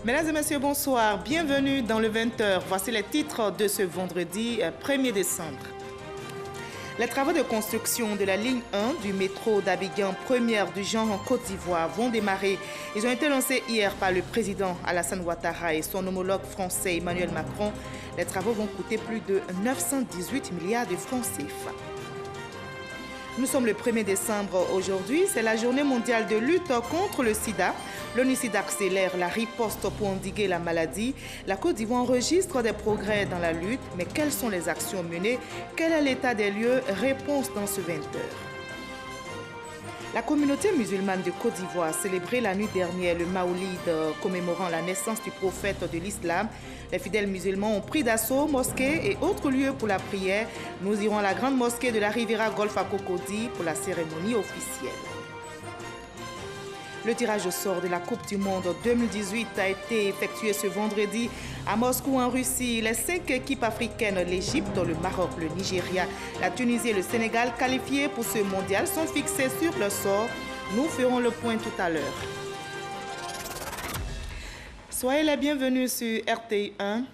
Mesdames et messieurs, bonsoir. Bienvenue dans le 20h. Voici les titres de ce vendredi 1er décembre. Les travaux de construction de la ligne 1 du métro d'Abidjan, première du genre en Côte d'Ivoire, vont démarrer. Ils ont été lancés hier par le président Alassane Ouattara et son homologue français Emmanuel Macron. Les travaux vont coûter plus de 918 milliards de francs CFA. Nous sommes le 1er décembre aujourd'hui, c'est la journée mondiale de lutte contre le sida. L'ONU-SIDA accélère la riposte pour endiguer la maladie. La Côte d'Ivoire enregistre des progrès dans la lutte, mais quelles sont les actions menées? Quel est l'état des lieux? Réponse dans ce 20h. La communauté musulmane de Côte d'Ivoire a célébré la nuit dernière le Maoulid commémorant la naissance du prophète de l'islam. Les fidèles musulmans ont pris d'assaut mosquées et autres lieux pour la prière. Nous irons à la grande mosquée de la Riviera Golf à Cocody pour la cérémonie officielle. Le tirage au sort de la Coupe du Monde 2018 a été effectué ce vendredi à Moscou en Russie. Les 5 équipes africaines, l'Égypte, le Maroc, le Nigeria, la Tunisie et le Sénégal qualifiés pour ce mondial sont fixés sur leur sort. Nous ferons le point tout à l'heure. Soyez les bienvenus sur RTI1.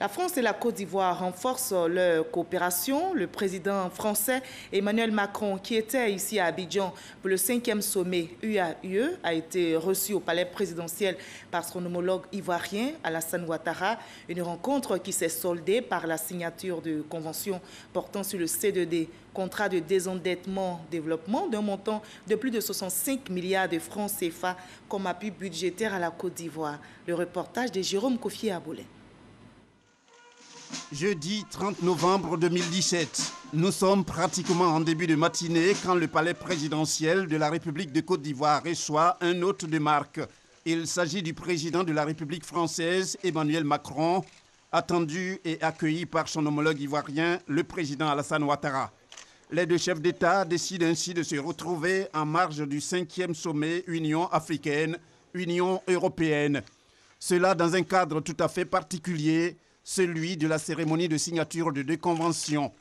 La France et la Côte d'Ivoire renforcent leur coopération. Le président français Emmanuel Macron, qui était ici à Abidjan pour le 5e sommet UAE, a été reçu au palais présidentiel par son homologue ivoirien Alassane Ouattara. Une rencontre qui s'est soldée par la signature de conventions portant sur le C2D, contrat de désendettement-développement d'un montant de plus de 65 milliards de francs CFA comme appui budgétaire à la Côte d'Ivoire. Le reportage de Jérôme Kofi-Aboulé. Jeudi 30 novembre 2017, nous sommes pratiquement en début de matinée quand le palais présidentiel de la République de Côte d'Ivoire reçoit un hôte de marque. Il s'agit du président de la République française, Emmanuel Macron, attendu et accueilli par son homologue ivoirien, le président Alassane Ouattara. Les deux chefs d'État décident ainsi de se retrouver en marge du 5e sommet Union africaine-Union européenne. Cela dans un cadre tout à fait particulier, celui de la cérémonie de signature de 2 conventions.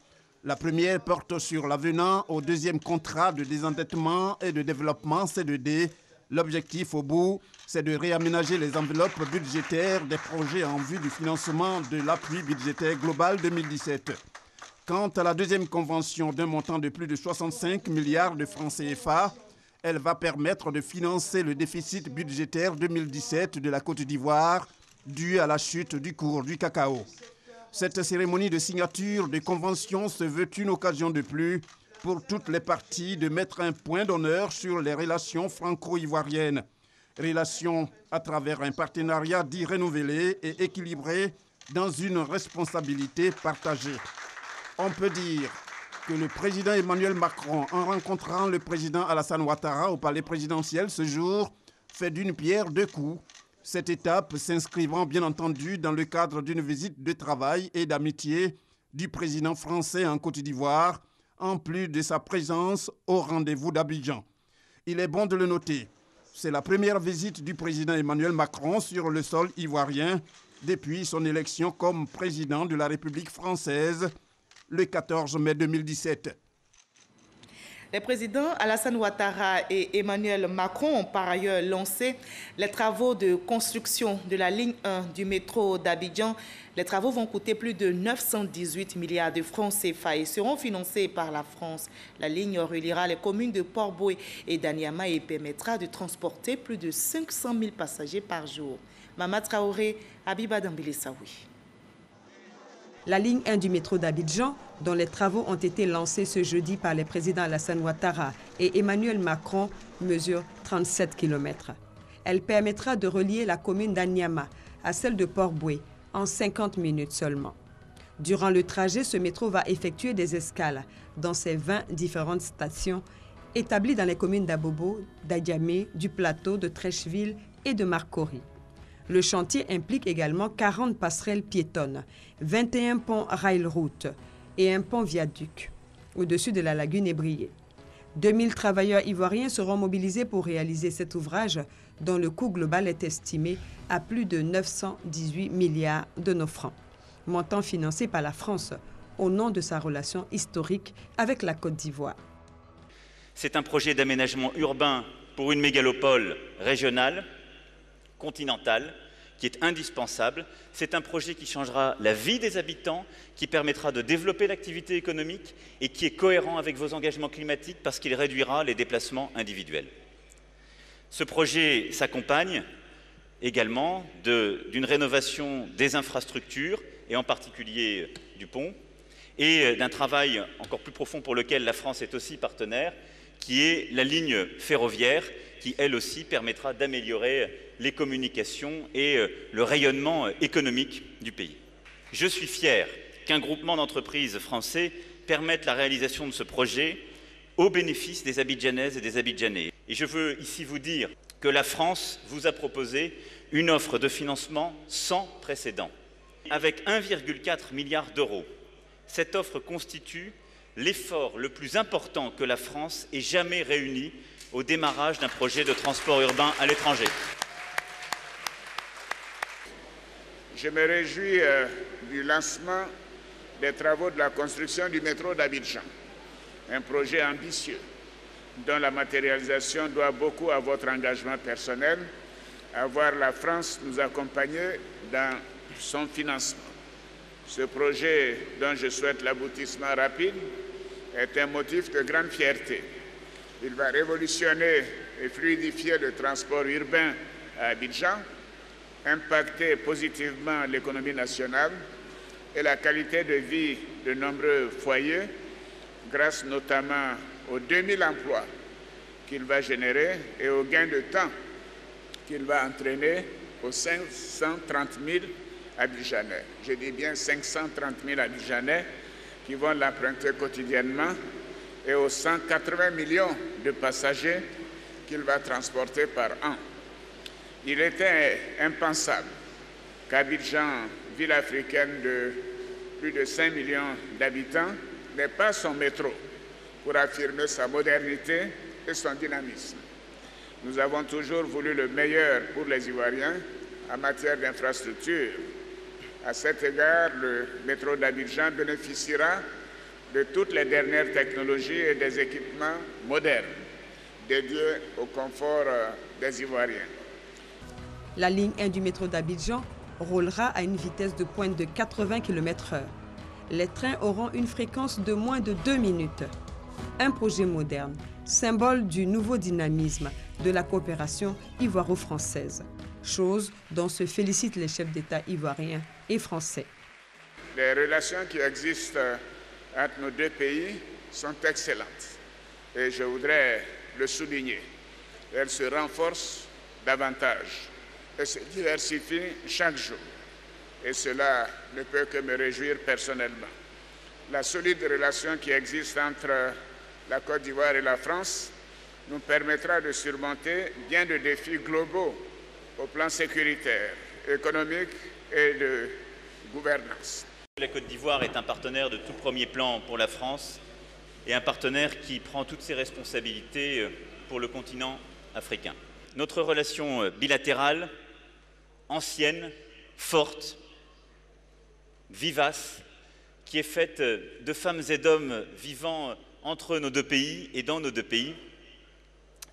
La première porte sur l'avenant au 2e contrat de désendettement et de développement C2D. L'objectif au bout, c'est de réaménager les enveloppes budgétaires des projets en vue du financement de l'appui budgétaire global 2017. Quant à la 2e convention d'un montant de plus de 65 milliards de francs CFA, elle va permettre de financer le déficit budgétaire 2017 de la Côte d'Ivoire, dû à la chute du cours du cacao. Cette cérémonie de signature de convention se veut une occasion de plus pour toutes les parties de mettre un point d'honneur sur les relations franco-ivoiriennes. Relations à travers un partenariat dit renouvelé et équilibré dans une responsabilité partagée. On peut dire que le président Emmanuel Macron, en rencontrant le président Alassane Ouattara au palais présidentiel ce jour, fait d'une pierre 2 coups. Cette étape s'inscrivant bien entendu dans le cadre d'une visite de travail et d'amitié du président français en Côte d'Ivoire, en plus de sa présence au rendez-vous d'Abidjan. Il est bon de le noter, c'est la première visite du président Emmanuel Macron sur le sol ivoirien depuis son élection comme président de la République française le 14 mai 2017. Les présidents Alassane Ouattara et Emmanuel Macron ont par ailleurs lancé les travaux de construction de la ligne 1 du métro d'Abidjan. Les travaux vont coûter plus de 918 milliards de francs CFA et seront financés par la France. La ligne reliera les communes de Port-Boué et d'Anyama et permettra de transporter plus de 500 000 passagers par jour. Mama Traoré, Abiba Dambélé-Saoui. La ligne 1 du métro d'Abidjan, dont les travaux ont été lancés ce jeudi par les présidents Alassane Ouattara et Emmanuel Macron, mesure 37 km. Elle permettra de relier la commune d'Anyama à celle de Port-Boué en 50 minutes seulement. Durant le trajet, ce métro va effectuer des escales dans ses 20 différentes stations établies dans les communes d'Abobo, d'Adiamé, du Plateau, de Trècheville et de Marcory. Le chantier implique également 40 passerelles piétonnes, 21 ponts rail-route et un pont viaduc au-dessus de la lagune ébriée. 2000 travailleurs ivoiriens seront mobilisés pour réaliser cet ouvrage dont le coût global est estimé à plus de 918 milliards de nos francs, montant financé par la France au nom de sa relation historique avec la Côte d'Ivoire. C'est un projet d'aménagement urbain pour une mégalopole régionale, continentale, qui est indispensable. C'est un projet qui changera la vie des habitants, qui permettra de développer l'activité économique et qui est cohérent avec vos engagements climatiques parce qu'il réduira les déplacements individuels. Ce projet s'accompagne également d'une rénovation des infrastructures, et en particulier du pont, et d'un travail encore plus profond pour lequel la France est aussi partenaire, qui est la ligne ferroviaire, qui elle aussi permettra d'améliorer les communications et le rayonnement économique du pays. Je suis fier qu'un groupement d'entreprises français permette la réalisation de ce projet au bénéfice des Abidjanaises et des Abidjanais. Et je veux ici vous dire que la France vous a proposé une offre de financement sans précédent. Avec 1,4 milliard d'euros, cette offre constitue l'effort le plus important que la France ait jamais réuni au démarrage d'un projet de transport urbain à l'étranger. Je me réjouis du lancement des travaux de la construction du métro d'Abidjan, un projet ambitieux dont la matérialisation doit beaucoup à votre engagement personnel, à voir la France nous accompagner dans son financement. Ce projet, dont je souhaite l'aboutissement rapide, est un motif de grande fierté. Il va révolutionner et fluidifier le transport urbain à Abidjan, impacter positivement l'économie nationale et la qualité de vie de nombreux foyers, grâce notamment aux 2000 emplois qu'il va générer et aux gains de temps qu'il va entraîner aux 530 000 Abidjanais. Je dis bien 530 000 Abidjanais qui vont l'emprunter quotidiennement et aux 180 millions de passagers qu'il va transporter par an. Il était impensable qu'Abidjan, ville africaine de plus de 5 millions d'habitants, n'ait pas son métro pour affirmer sa modernité et son dynamisme. Nous avons toujours voulu le meilleur pour les Ivoiriens en matière d'infrastructure. À cet égard, le métro d'Abidjan bénéficiera de toutes les dernières technologies et des équipements modernes dédiés au confort des Ivoiriens. La ligne 1 du métro d'Abidjan roulera à une vitesse de pointe de 80 km/h. Les trains auront une fréquence de moins de 2 minutes. Un projet moderne, symbole du nouveau dynamisme de la coopération ivoiro-française, chose dont se félicitent les chefs d'État ivoiriens et français. Les relations qui existent entre nos deux pays sont excellentes et je voudrais le souligner. Elles se renforcent davantage et se diversifient chaque jour. Et cela ne peut que me réjouir personnellement. La solide relation qui existe entre la Côte d'Ivoire et la France nous permettra de surmonter bien de défis globaux au plan sécuritaire, économique et de gouvernance. La Côte d'Ivoire est un partenaire de tout premier plan pour la France et un partenaire qui prend toutes ses responsabilités pour le continent africain. Notre relation bilatérale, ancienne, forte, vivace, qui est faite de femmes et d'hommes vivant entre nos deux pays et dans nos deux pays,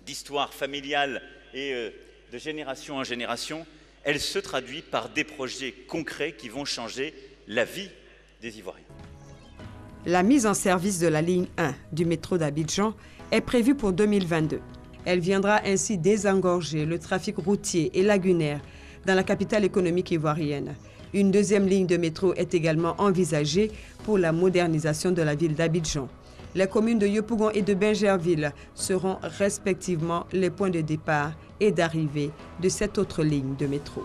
d'histoire familiale et de génération en génération, elle se traduit par des projets concrets qui vont changer la vie des Ivoiriens. La mise en service de la ligne 1 du métro d'Abidjan est prévue pour 2022. Elle viendra ainsi désengorger le trafic routier et lagunaire dans la capitale économique ivoirienne. Une deuxième ligne de métro est également envisagée pour la modernisation de la ville d'Abidjan. Les communes de Yopougon et de Bingerville seront respectivement les points de départ et d'arrivée de cette autre ligne de métro.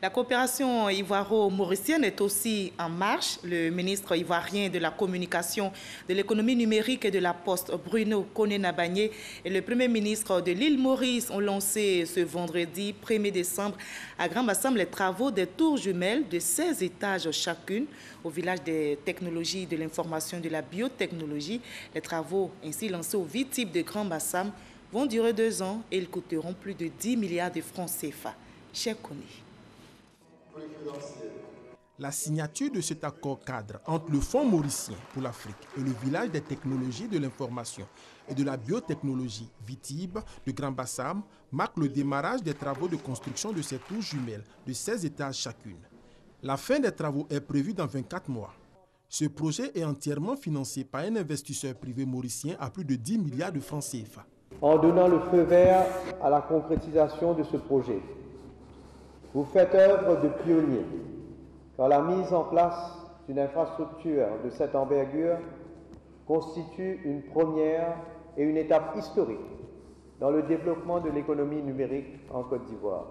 La coopération ivoiro-mauricienne est aussi en marche. Le ministre ivoirien de la Communication, de l'économie numérique et de la Poste, Bruno Koné-Nabagné, et le Premier ministre de l'île Maurice ont lancé ce vendredi 1er décembre à Grand-Bassam les travaux des tours jumelles de 16 étages chacune au village des technologies de l'information et de la biotechnologie. Les travaux ainsi lancés au VITIP de Grand-Bassam vont durer 2 ans et ils coûteront plus de 10 milliards de francs CFA. Cher Koné. La signature de cet accord cadre entre le Fonds mauricien pour l'Afrique et le village des technologies de l'information et de la biotechnologie VITIB de Grand Bassam marque le démarrage des travaux de construction de ces tours jumelles de 16 étages chacune. La fin des travaux est prévue dans 24 mois. Ce projet est entièrement financé par un investisseur privé mauricien à plus de 10 milliards de francs CFA. En donnant le feu vert à la concrétisation de ce projet, vous faites œuvre de pionnier, car la mise en place d'une infrastructure de cette envergure constitue une première et une étape historique dans le développement de l'économie numérique en Côte d'Ivoire.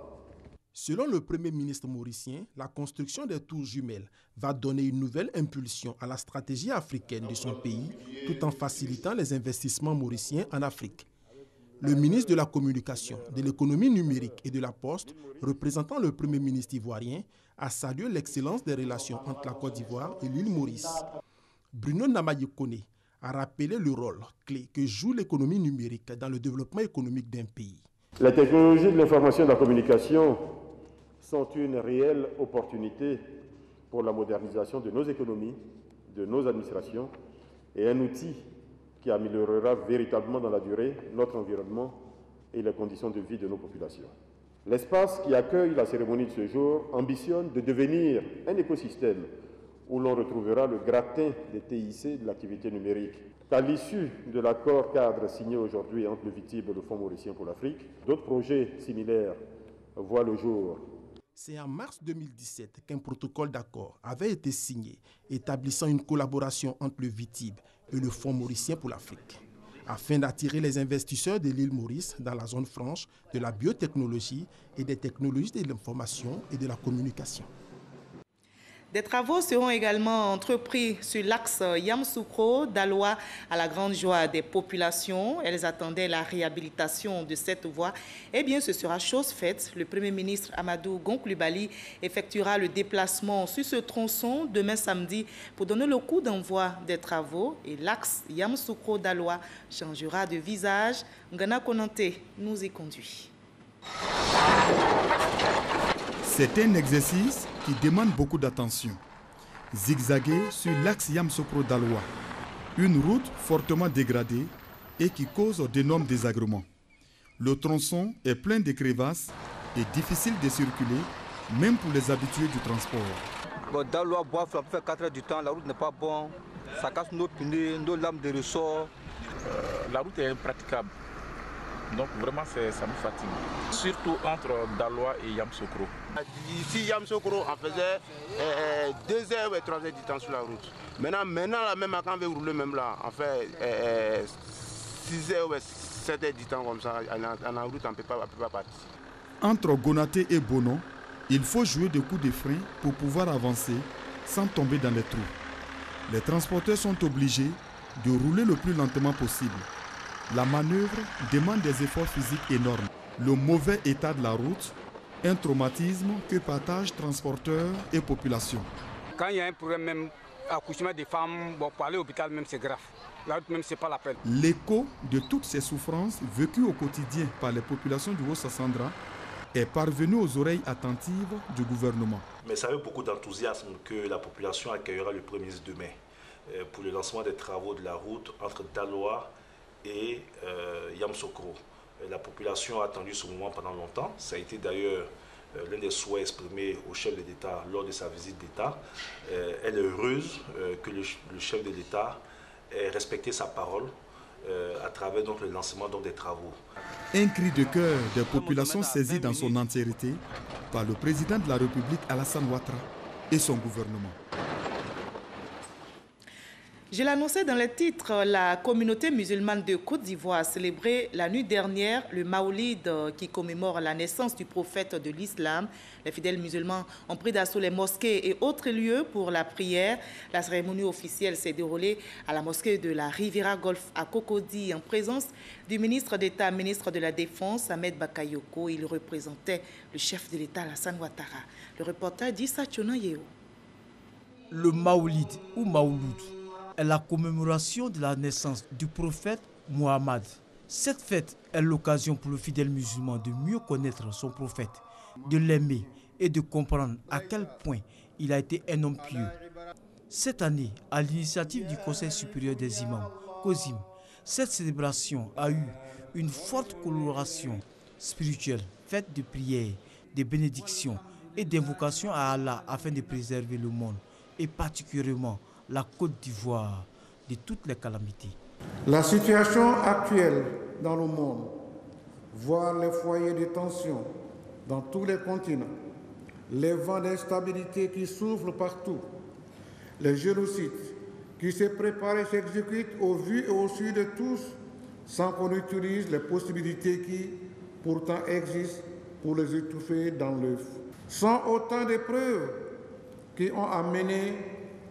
Selon le Premier ministre mauricien, la construction des tours jumelles va donner une nouvelle impulsion à la stratégie africaine de son pays, tout en facilitant les investissements mauriciens en Afrique. Le ministre de la Communication, de l'économie numérique et de la Poste, représentant le Premier ministre ivoirien, a salué l'excellence des relations entre la Côte d'Ivoire et l'île Maurice. Bruno Namayekone a rappelé le rôle clé que joue l'économie numérique dans le développement économique d'un pays. Les technologies de l'information et de la communication sont une réelle opportunité pour la modernisation de nos économies, de nos administrations, et un outil qui améliorera véritablement dans la durée notre environnement et les conditions de vie de nos populations. L'espace qui accueille la cérémonie de ce jour ambitionne de devenir un écosystème où l'on retrouvera le gratin des TIC de l'activité numérique. À l'issue de l'accord cadre signé aujourd'hui entre le VITIB et le Fonds mauricien pour l'Afrique, d'autres projets similaires voient le jour. C'est en mars 2017 qu'un protocole d'accord avait été signé, établissant une collaboration entre le VITIB et le Fonds mauricien pour l'Afrique, afin d'attirer les investisseurs de l'île Maurice dans la zone franche de la biotechnologie et des technologies de l'information et de la communication. Des travaux seront également entrepris sur l'axe Yamoussoukro-Daloa à la grande joie des populations. Elles attendaient la réhabilitation de cette voie. Eh bien, ce sera chose faite. Le Premier ministre Amadou Gon Coulibaly effectuera le déplacement sur ce tronçon demain samedi pour donner le coup d'envoi des travaux. Et l'axe Yamoussoukro-Daloa changera de visage. Ngana Konante nous y conduit. C'est un exercice qui demande beaucoup d'attention. Zigzaguer sur l'axe Yamoussoukro-Daloa, une route fortement dégradée et qui cause d'énormes désagréments. Le tronçon est plein de crevasses et difficile de circuler, même pour les habitués du transport. Daloa, bois, ça fait 4 heures du temps, la route n'est pas bonne, ça casse nos pneus, nos lames de ressort. La route est impraticable. Donc vraiment, ça nous fatigue. Surtout entre Daloa et Yamoussoukro. Ici, Yamoussoukro, on faisait 2 heures et 3 heures du temps sur la route. Maintenant là, même quand on veut rouler, même là, on fait 6 heures ou 7 heures du temps comme ça. En la route, on ne peut pas partir. Entre Gonaté et Bono, il faut jouer des coups de frein pour pouvoir avancer sans tomber dans les trous. Les transporteurs sont obligés de rouler le plus lentement possible. La manœuvre demande des efforts physiques énormes. Le mauvais état de la route, un traumatisme que partagent transporteurs et population. Quand il y a un problème, même accouchement des femmes, bon, pour aller à l'hôpital, même c'est grave. La route, même, c'est pas la peine. L'écho de toutes ces souffrances vécues au quotidien par les populations du Haut-Sassandra est parvenu aux oreilles attentives du gouvernement. Mais c'est avec beaucoup d'enthousiasme que la population accueillera le 1er ministre demain pour le lancement des travaux de la route entre Daloa et Yamoussoukro. La population a attendu ce moment pendant longtemps. Ça a été d'ailleurs l'un des souhaits exprimés au chef de l'État lors de sa visite d'État. Elle est heureuse que le chef de l'État ait respecté sa parole à travers donc, le lancement donc, des travaux. Un cri de cœur des populations saisies dans son entièreté par le président de la République Alassane Ouattara et son gouvernement. Je l'annonçais dans les titres, la communauté musulmane de Côte d'Ivoire a célébré la nuit dernière le Maoulid qui commémore la naissance du prophète de l'islam. Les fidèles musulmans ont pris d'assaut les mosquées et autres lieux pour la prière. La cérémonie officielle s'est déroulée à la mosquée de la Riviera Golf à Cocody en présence du ministre d'État, ministre de la Défense, Ahmed Bakayoko. Il représentait le chef de l'État, Alassane Ouattara. Le reporter d'Issa Tchonayeo. Le Maoulid ou Maouloud est la commémoration de la naissance du prophète Mohammed. Cette fête est l'occasion pour le fidèle musulman de mieux connaître son prophète, de l'aimer et de comprendre à quel point il a été un homme pieux. Cette année, à l'initiative du Conseil supérieur des imams, COSIM, cette célébration a eu une forte coloration spirituelle, faite de prières, de bénédictions et d'invocations à Allah afin de préserver le monde et particulièrement la Côte d'Ivoire de toutes les calamités. La situation actuelle dans le monde, voire les foyers de tension dans tous les continents, les vents d'instabilité qui soufflent partout, les génocides qui se préparent et s'exécutent au vu et au su de tous, sans qu'on utilise les possibilités qui pourtant existent pour les étouffer dans l'œuf, sont autant de preuves qui ont amené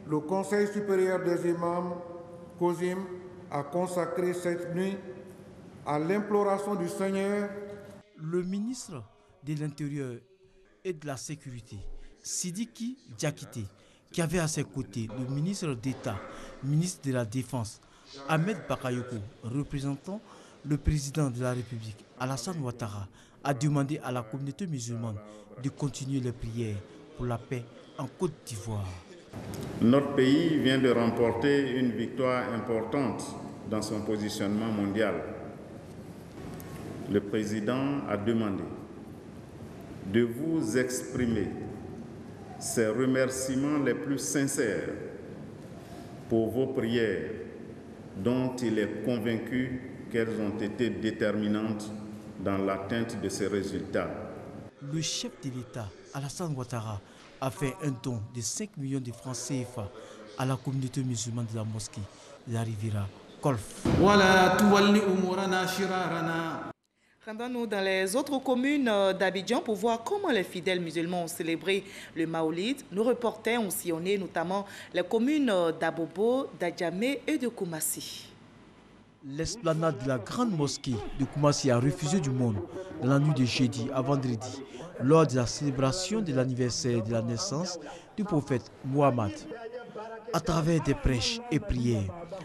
le Conseil supérieur des imams, COSIM, à consacrer cette nuit à l'imploration du Seigneur. Le ministre de l'Intérieur et de la Sécurité, Sidiki Diakité, qui avait à ses côtés le ministre d'État, ministre de la Défense, Ahmed Bakayoko, représentant le président de la République, Alassane Ouattara, a demandé à la communauté musulmane de continuer les prières pour la paix en Côte d'Ivoire. Notre pays vient de remporter une victoire importante dans son positionnement mondial. Le président a demandé de vous exprimer ses remerciements les plus sincères pour vos prières dont il est convaincu qu'elles ont été déterminantes dans l'atteinte de ces résultats. Le chef de l'État, Alassane Ouattara, a fait un don de 5 millions de francs CFA à la communauté musulmane de la mosquée La Riviera Golf. Rendons-nous dans les autres communes d'Abidjan pour voir comment les fidèles musulmans ont célébré le Maoulid. Nos reporters ont sillonné notamment les communes d'Abobo, d'Adjamé et de Koumassi. L'esplanade de la grande mosquée de Koumassi a refusé du monde dans la nuit de jeudi à vendredi lors de la célébration de l'anniversaire de la naissance du prophète Mohammed. À travers des prêches et prières,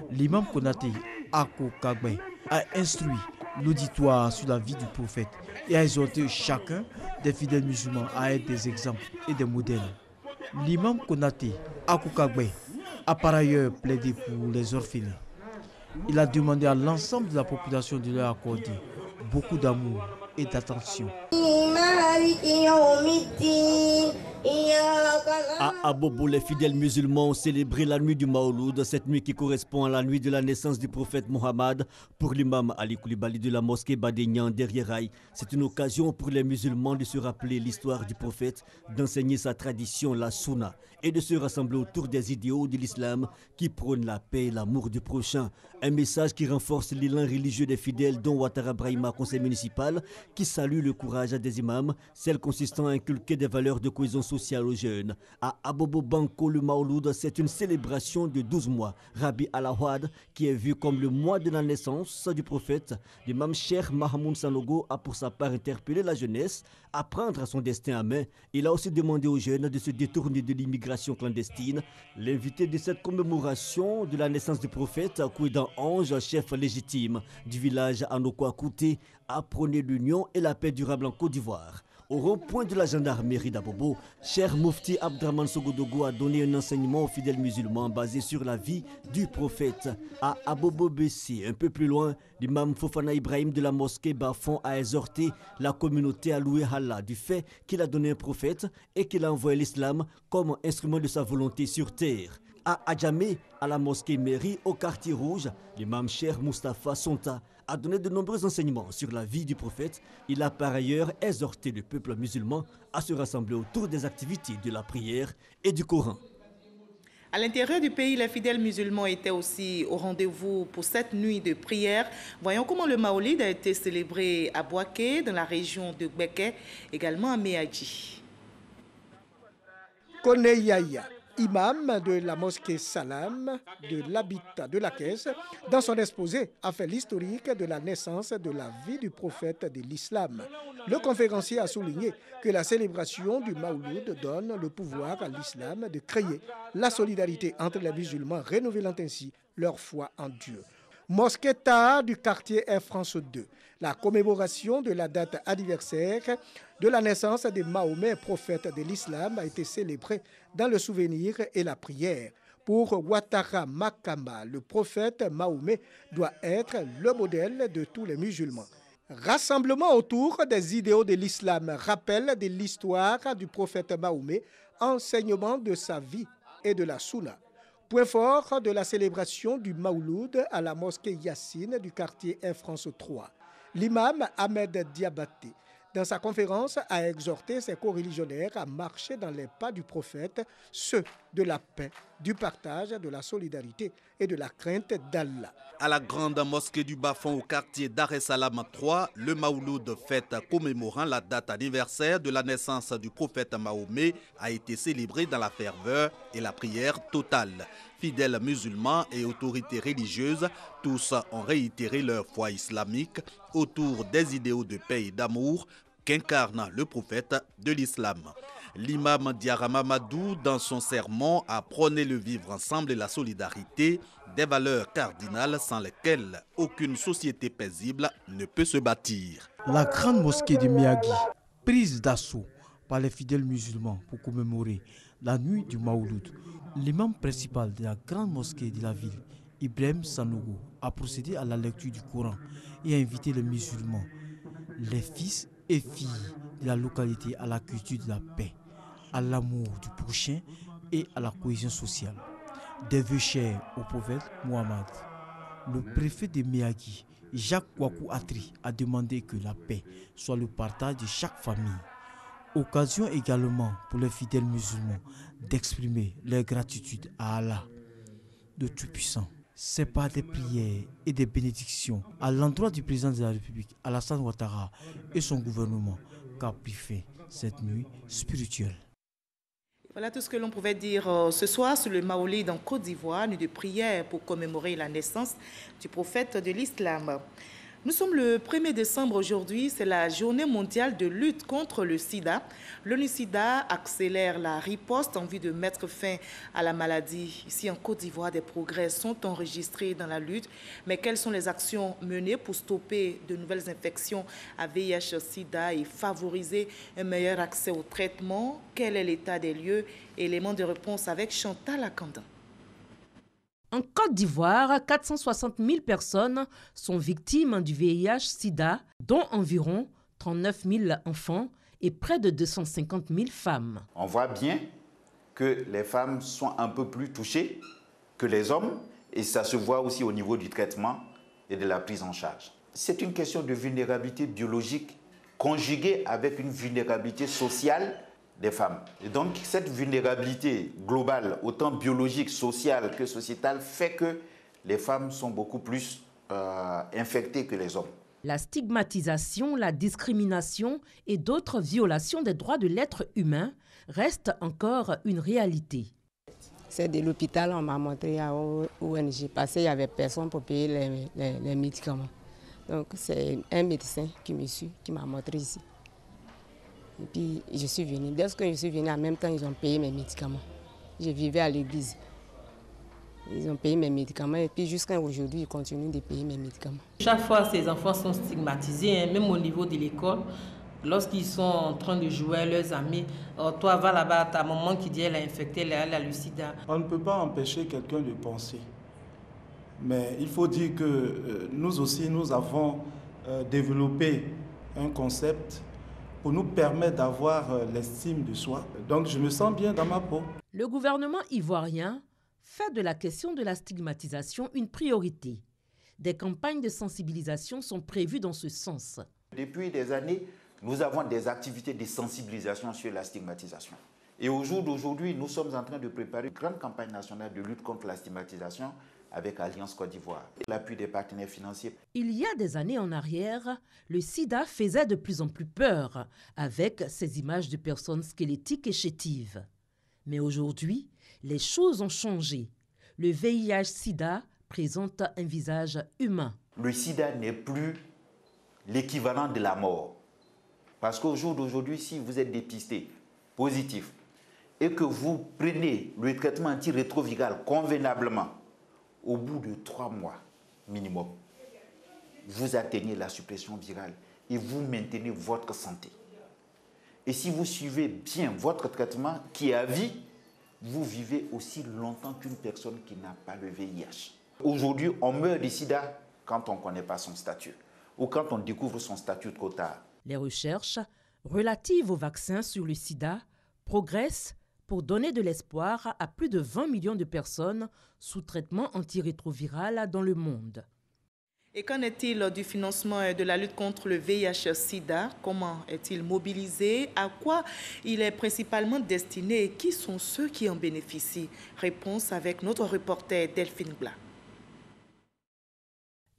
l'imam Konaté Ako Kagbe a instruit l'auditoire sur la vie du prophète et a exhorté chacun des fidèles musulmans à être des exemples et des modèles. L'imam Konaté Ako Kagbe a par ailleurs plaidé pour les orphelins. Il a demandé à l'ensemble de la population de leur accorder beaucoup d'amour et d'attention. À Abobo, les fidèles musulmans ont célébré la nuit du Maouloud, cette nuit qui correspond à la nuit de la naissance du prophète Mohammed. Pour l'imam Ali Koulibaly de la mosquée Badegnan derrière Raï, c'est une occasion pour les musulmans de se rappeler l'histoire du prophète, d'enseigner sa tradition, la sunna, et de se rassembler autour des idéaux de l'islam qui prônent la paix et l'amour du prochain. Un message qui renforce l'élan religieux des fidèles, dont Ouattara Brahima, conseil municipal, qui salue le courage des imams, celle consistant à inculquer des valeurs de cohésion sociale aux jeunes. À Abobo Banko, le Maouloud, c'est une célébration de 12 mois. Rabbi Alawad, qui est vu comme le mois de la naissance du prophète, l'imam Cheikh Mahamoud Sanogo a pour sa part interpellé la jeunesse à prendre son destin à main. Il a aussi demandé aux jeunes de se détourner de l'immigration clandestine. L'invité de cette commémoration de la naissance du prophète, Kouidan Ange, chef légitime du village Anokwa Kouté, a prôné l'union et la paix durable en Côte d'Ivoire. Au rond-point de la gendarmerie d'Abobo, Cheikh Moufti Abdraman Sogodogo a donné un enseignement aux fidèles musulmans basé sur la vie du prophète. À Abobo Bessi, un peu plus loin, l'imam Fofana Ibrahim de la mosquée Bafon a exhorté la communauté à louer Allah du fait qu'il a donné un prophète et qu'il a envoyé l'islam comme instrument de sa volonté sur terre. À Adjamé, à la mosquée Mairie, au quartier rouge, l'imam Cheikh Moustapha Sonta a donné de nombreux enseignements sur la vie du prophète. Il a par ailleurs exhorté le peuple musulman à se rassembler autour des activités de la prière et du Coran. À l'intérieur du pays, les fidèles musulmans étaient aussi au rendez-vous pour cette nuit de prière. Voyons comment le Maoulid a été célébré à Bouaké, dans la région de Gbeke, également à Méadji. Kone Yaya, imam de la mosquée Salam de l'habitat de la Caisse, dans son exposé, a fait l'historique de la naissance de la vie du prophète de l'islam. Le conférencier a souligné que la célébration du Maouloud donne le pouvoir à l'islam de créer la solidarité entre les musulmans, renouvelant ainsi leur foi en Dieu. mosquée Taha du quartier Air France 2. La commémoration de la date anniversaire de la naissance de Mahomet, prophète de l'islam, a été célébrée dans le souvenir et la prière. Pour Ouattara Makamba, le prophète Mahomet doit être le modèle de tous les musulmans. Rassemblement autour des idéaux de l'islam, rappel de l'histoire du prophète Mahomet, enseignement de sa vie et de la Sunna. Point fort de la célébration du Mawloud à la mosquée Yassine du quartier Air France 3. L'imam Ahmed Diabaté, dans sa conférence, a exhorté ses coreligionnaires à marcher dans les pas du prophète, ceux de la paix, du partage, de la solidarité et de la crainte d'Allah. À la grande mosquée du Bas-Fond au quartier Dar es Salam 3, le Mawloud, fête commémorant la date anniversaire de la naissance du prophète Mahomet, a été célébré dans la ferveur et la prière totale. Fidèles musulmans et autorités religieuses, tous ont réitéré leur foi islamique autour des idéaux de paix et d'amour qu'incarne le prophète de l'islam. L'imam Diarra Mamadou, dans son sermon, a prôné le vivre ensemble et la solidarité, des valeurs cardinales sans lesquelles aucune société paisible ne peut se bâtir. La grande mosquée de Miyagi, prise d'assaut par les fidèles musulmans pour commémorer la nuit du Mawloud. L'imam principal de la grande mosquée de la ville, Ibrahim Sanogo, a procédé à la lecture du Coran et a invité les musulmans, les fils et filles de la localité à la culture de la paix, à l'amour du prochain et à la cohésion sociale. Des vœux chers au prophète Muhammad. Le préfet de Miyagi, Jacques Wakou Atri, a demandé que la paix soit le partage de chaque famille. Occasion également pour les fidèles musulmans d'exprimer leur gratitude à Allah, de Tout-Puissant. C'est par des prières et des bénédictions à l'endroit du président de la République, Alassane Ouattara, et son gouvernement qu'a pris fin cette nuit spirituelle. Voilà tout ce que l'on pouvait dire ce soir sur le Maolid en Côte d'Ivoire, nuit de prière pour commémorer la naissance du prophète de l'islam. Nous sommes le 1er décembre aujourd'hui, c'est la journée mondiale de lutte contre le sida. L'ONU-SIDA accélère la riposte en vue de mettre fin à la maladie. Ici en Côte d'Ivoire, des progrès sont enregistrés dans la lutte. Mais quelles sont les actions menées pour stopper de nouvelles infections à VIH-SIDA et favoriser un meilleur accès au traitement? Quel est l'état des lieux? Élément de réponse avec Chantal Akandan. En Côte d'Ivoire, 460 000 personnes sont victimes du VIH-Sida, dont environ 39 000 enfants et près de 250 000 femmes. On voit bien que les femmes sont un peu plus touchées que les hommes et ça se voit aussi au niveau du traitement et de la prise en charge. C'est une question de vulnérabilité biologique conjuguée avec une vulnérabilité sociale des femmes. Et donc, cette vulnérabilité globale, autant biologique, sociale que sociétale, fait que les femmes sont beaucoup plus infectées que les hommes. La stigmatisation, la discrimination et d'autres violations des droits de l'être humain restent encore une réalité. C'est de l'hôpital, on m'a montré à ONG, parce qu'il n'y avait personne pour payer les médicaments. Donc, c'est un médecin qui m'a montré ici. Et puis, je suis venue. Dès que je suis venue, en même temps, ils ont payé mes médicaments. Je vivais à l'église. Ils ont payé mes médicaments et puis jusqu'à aujourd'hui, ils continuent de payer mes médicaments. Chaque fois, ces enfants sont stigmatisés, même au niveau de l'école. Lorsqu'ils sont en train de jouer à leurs amis, toi, va là-bas, ta maman qui dit elle a infecté, elle a le sida. On ne peut pas empêcher quelqu'un de penser. Mais il faut dire que nous aussi, nous avons développé un concept pour nous permettre d'avoir l'estime de soi. Donc je me sens bien dans ma peau. Le gouvernement ivoirien fait de la question de la stigmatisation une priorité. Des campagnes de sensibilisation sont prévues dans ce sens. Depuis des années, nous avons des activités de sensibilisation sur la stigmatisation. Et au jour d'aujourd'hui, nous sommes en train de préparer une grande campagne nationale de lutte contre la stigmatisation avec Alliance Côte d'Ivoire, l'appui des partenaires financiers. Il y a des années en arrière, le sida faisait de plus en plus peur avec ces images de personnes squelettiques et chétives. Mais aujourd'hui, les choses ont changé. Le VIH-Sida présente un visage humain. Le sida n'est plus l'équivalent de la mort. Parce qu'au jour d'aujourd'hui, si vous êtes dépisté positif et que vous prenez le traitement antirétroviral convenablement, au bout de 3 mois, minimum, vous atteignez la suppression virale et vous maintenez votre santé. Et si vous suivez bien votre traitement qui est à vie, vous vivez aussi longtemps qu'une personne qui n'a pas le VIH. Aujourd'hui, on meurt du sida quand on ne connaît pas son statut ou quand on découvre son statut trop tard. Les recherches relatives aux vaccins sur le sida progressent pour donner de l'espoir à plus de 20 millions de personnes sous traitement antirétroviral dans le monde. Et qu'en est-il du financement de la lutte contre le VIH-Sida? Comment est-il mobilisé? À quoi il est principalement destiné? Et qui sont ceux qui en bénéficient? Réponse avec notre reporter Delphine Blas.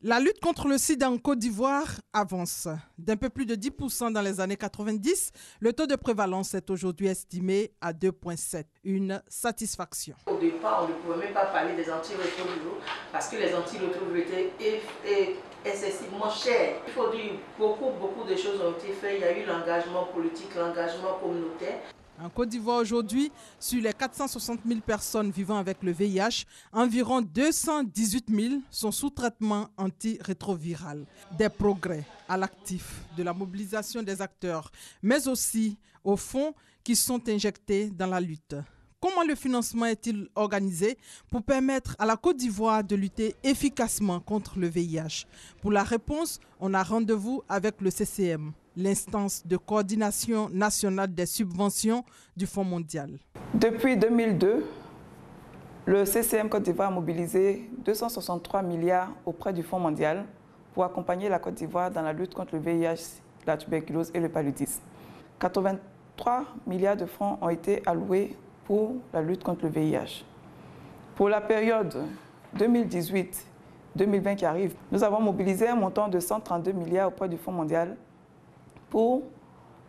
La lutte contre le sida en Côte d'Ivoire avance. D'un peu plus de 10% dans les années 90, le taux de prévalence est aujourd'hui estimé à 2,7. Une satisfaction. Au départ, on ne pouvait même pas parler des antirétroviraux parce que les antirétroviraux étaient excessivement chers. Il faut dire beaucoup de choses ont été faites. Il y a eu l'engagement politique, l'engagement communautaire. En Côte d'Ivoire aujourd'hui, sur les 460 000 personnes vivant avec le VIH, environ 218 000 sont sous traitement antirétroviral. Des progrès à l'actif de la mobilisation des acteurs, mais aussi aux fonds qui sont injectés dans la lutte. Comment le financement est-il organisé pour permettre à la Côte d'Ivoire de lutter efficacement contre le VIH? Pour la réponse, on a rendez-vous avec le CCM, l'instance de coordination nationale des subventions du Fonds mondial. Depuis 2002, le CCM Côte d'Ivoire a mobilisé 263 milliards auprès du Fonds mondial pour accompagner la Côte d'Ivoire dans la lutte contre le VIH, la tuberculose et le paludisme. 83 milliards de francs ont été alloués pour la lutte contre le VIH. Pour la période 2018-2020 qui arrive, nous avons mobilisé un montant de 132 milliards auprès du Fonds mondial pour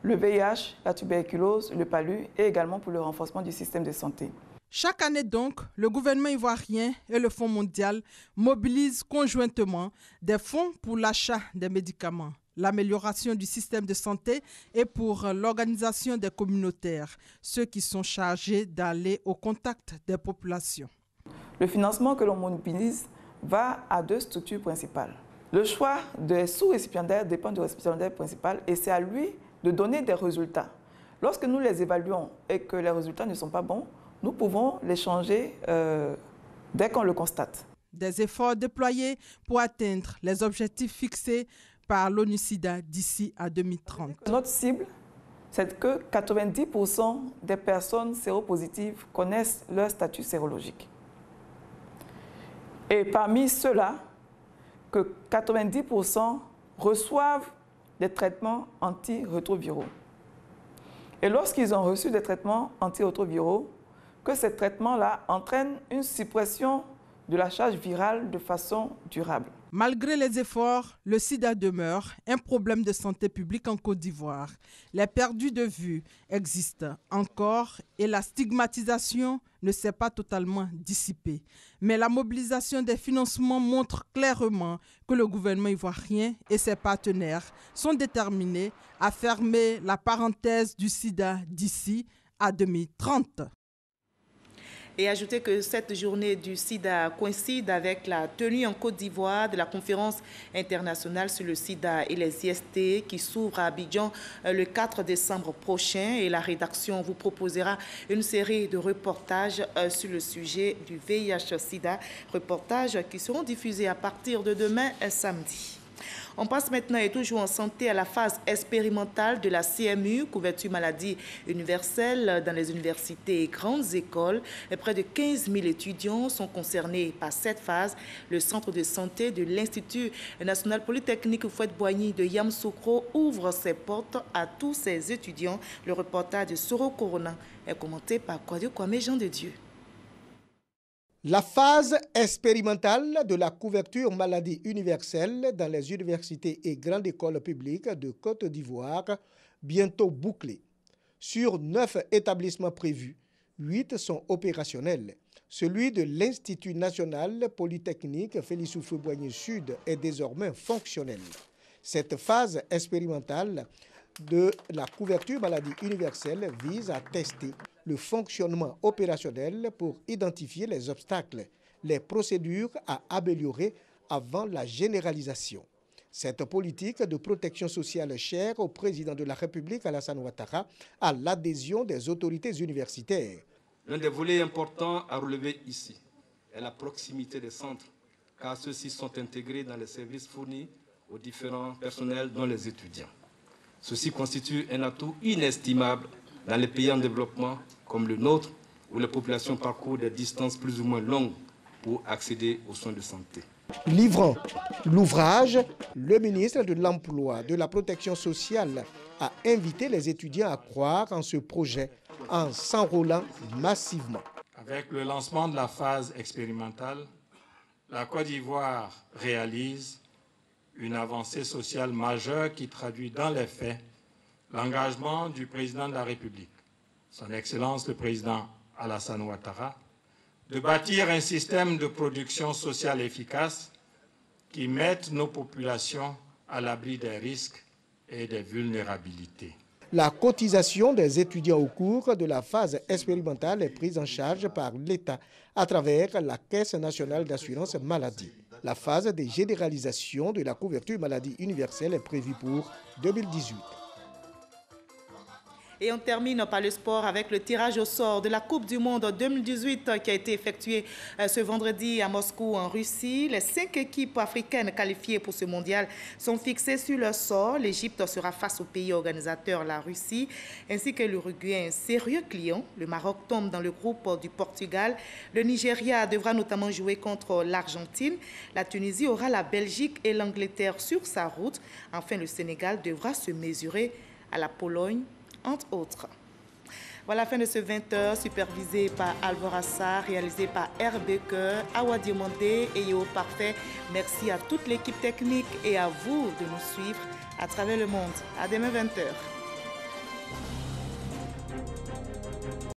le VIH, la tuberculose, le palu et également pour le renforcement du système de santé. Chaque année donc, le gouvernement ivoirien et le Fonds mondial mobilisent conjointement des fonds pour l'achat des médicaments, l'amélioration du système de santé et pour l'organisation des communautaires, ceux qui sont chargés d'aller au contact des populations. Le financement que l'on mobilise va à deux structures principales. Le choix des sous-récipiendaires dépend du récipiendaire principal et c'est à lui de donner des résultats. Lorsque nous les évaluons et que les résultats ne sont pas bons, nous pouvons les changer dès qu'on le constate. Des efforts déployés pour atteindre les objectifs fixés par l'ONU-SIDA d'ici à 2030. Notre cible, c'est que 90% des personnes séropositives connaissent leur statut sérologique. Et parmi ceux-là, que 90% reçoivent des traitements antirétroviraux. Et lorsqu'ils ont reçu des traitements antirétroviraux, que ces traitements-là entraînent une suppression de la charge virale de façon durable. Malgré les efforts, le sida demeure un problème de santé publique en Côte d'Ivoire. Les perdus de vue existent encore et la stigmatisation ne s'est pas totalement dissipée. Mais la mobilisation des financements montre clairement que le gouvernement ivoirien et ses partenaires sont déterminés à fermer la parenthèse du sida d'ici à 2030. Et ajouter que cette journée du sida coïncide avec la tenue en Côte d'Ivoire de la conférence internationale sur le sida et les IST qui s'ouvre à Abidjan le 4 décembre prochain. Et la rédaction vous proposera une série de reportages sur le sujet du VIH-Sida, reportages qui seront diffusés à partir de demain samedi. On passe maintenant et toujours en santé à la phase expérimentale de la CMU, couverture maladie universelle dans les universités et grandes écoles. Et près de 15 000 étudiants sont concernés par cette phase. Le centre de santé de l'Institut national polytechnique Houphouët-Boigny de Yamoussoukro ouvre ses portes à tous ses étudiants. Le reportage de Soro Corona est commenté par Kwadio Kwame Jean de Dieu. La phase expérimentale de la couverture maladie universelle dans les universités et grandes écoles publiques de Côte d'Ivoire, bientôt bouclée. Sur 9 établissements prévus, 8 sont opérationnels. Celui de l'Institut national polytechnique Félix Houphouët-Boigny Sud est désormais fonctionnel. Cette phase expérimentale de la couverture maladie universelle vise à tester le fonctionnement opérationnel pour identifier les obstacles, les procédures à améliorer avant la généralisation. Cette politique de protection sociale chère au président de la République, Alassane Ouattara, a l'adhésion des autorités universitaires. L'un des volets importants à relever ici est la proximité des centres, car ceux-ci sont intégrés dans les services fournis aux différents personnels, dont les étudiants. Ceci constitue un atout inestimable dans les pays en développement comme le nôtre, où les populations parcourent des distances plus ou moins longues pour accéder aux soins de santé. Livrant l'ouvrage, le ministre de l'Emploi, de la Protection sociale a invité les étudiants à croire en ce projet en s'enrôlant massivement. Avec le lancement de la phase expérimentale, la Côte d'Ivoire réalise une avancée sociale majeure qui traduit dans les faits l'engagement du président de la République, son Excellence le président Alassane Ouattara, de bâtir un système de production sociale efficace qui mette nos populations à l'abri des risques et des vulnérabilités. La cotisation des étudiants au cours de la phase expérimentale est prise en charge par l'État à travers la Caisse nationale d'assurance maladie. La phase de généralisation de la couverture maladie universelle est prévue pour 2018. Et on termine par le sport avec le tirage au sort de la Coupe du Monde 2018 qui a été effectué ce vendredi à Moscou en Russie. Les 5 équipes africaines qualifiées pour ce mondial sont fixées sur leur sort. L'Égypte sera face au pays organisateur, la Russie, ainsi que l'Uruguay, un sérieux client. Le Maroc tombe dans le groupe du Portugal. Le Nigeria devra notamment jouer contre l'Argentine. La Tunisie aura la Belgique et l'Angleterre sur sa route. Enfin, le Sénégal devra se mesurer à la Pologne, entre autres. Voilà la fin de ce 20h, supervisé par Alvaro Assar, réalisé par RB Coeur, Awa Diomandé et Yo Parfait. Merci à toute l'équipe technique et à vous de nous suivre à travers le monde. À demain 20h.